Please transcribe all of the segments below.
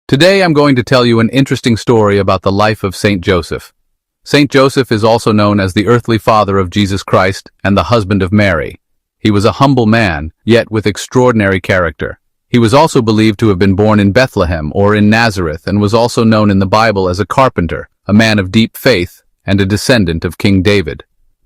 Today I'm going to tell you an interesting story about the life of Saint Joseph. Saint Joseph is also known as the earthly father of Jesus Christ and the husband of Mary. He was a humble man, yet with extraordinary character. He was also believed to have been born in Bethlehem or in Nazareth and was also known in the Bible as a carpenter, a man of deep faith, and a descendant of King David.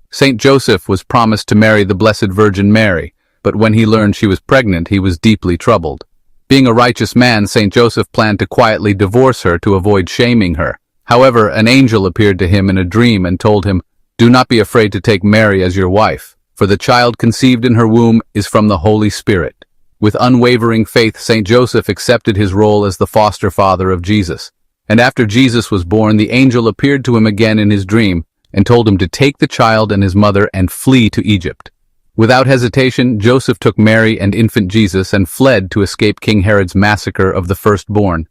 Saint Joseph was promised to marry the Blessed Virgin Mary, but when he learned she was pregnant, he was deeply troubled. Being a righteous man, Saint Joseph planned to quietly divorce her to avoid shaming her. However, an angel appeared to him in a dream and told him, "Do not be afraid to take Mary as your wife, for the child conceived in her womb is from the Holy Spirit." With unwavering faith, Saint Joseph accepted his role as the foster father of Jesus. And after Jesus was born, the angel appeared to him again in his dream and told him to take the child and his mother and flee to Egypt. Without hesitation, Joseph took Mary and infant Jesus and fled to escape King Herod's massacre of the firstborn.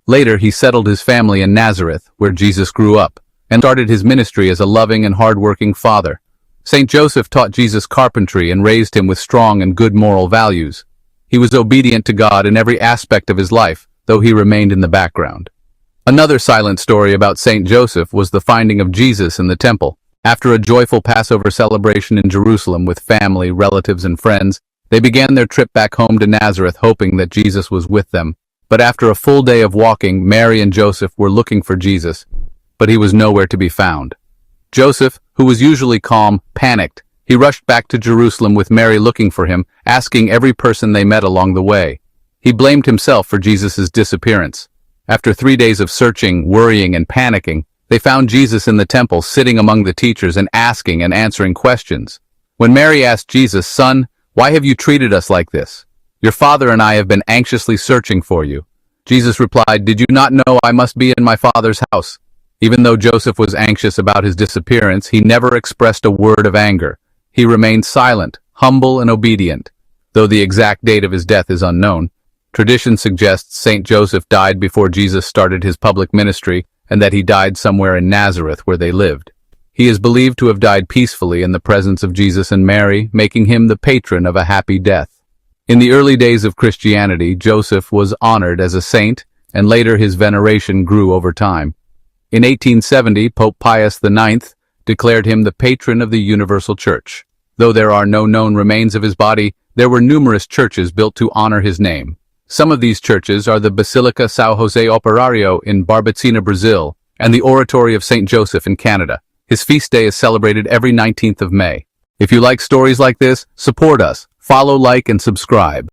Later, he settled his family in Nazareth, where Jesus grew up, and started his ministry as a loving and hard-working father. Saint Joseph taught Jesus carpentry and raised him with strong and good moral values. He was obedient to God in every aspect of his life, though he remained in the background. Another silent story about Saint Joseph was the finding of Jesus in the temple. After a joyful Passover celebration in Jerusalem with family, relatives, and friends, they began their trip back home to Nazareth hoping that Jesus was with them. But after a full day of walking, Mary and Joseph were looking for Jesus, but he was nowhere to be found. Joseph, who was usually calm, panicked. He rushed back to Jerusalem with Mary looking for him, asking every person they met along the way. He blamed himself for Jesus' disappearance. After 3 days of searching, worrying, and panicking, they found Jesus in the temple sitting among the teachers and asking and answering questions. When Mary asked Jesus, "Son, why have you treated us like this? Your father and I have been anxiously searching for you." Jesus replied, "Did you not know I must be in my Father's house?" Even though Joseph was anxious about his disappearance, he never expressed a word of anger. He remained silent, humble, and obedient. Though the exact date of his death is unknown, tradition suggests Saint Joseph died before Jesus started his public ministry, and that he died somewhere in Nazareth where they lived. He is believed to have died peacefully in the presence of Jesus and Mary, making him the patron of a happy death. In the early days of Christianity, Joseph was honored as a saint, and later his veneration grew over time. In 1870, Pope Pius IX declared him the patron of the Universal Church. Though there are no known remains of his body, there were numerous churches built to honor his name. Some of these churches are the Basilica São José Operario in Barbacena, Brazil, and the Oratory of St. Joseph in Canada. His feast day is celebrated every 19th of May. If you like stories like this, support us, follow, like, and subscribe.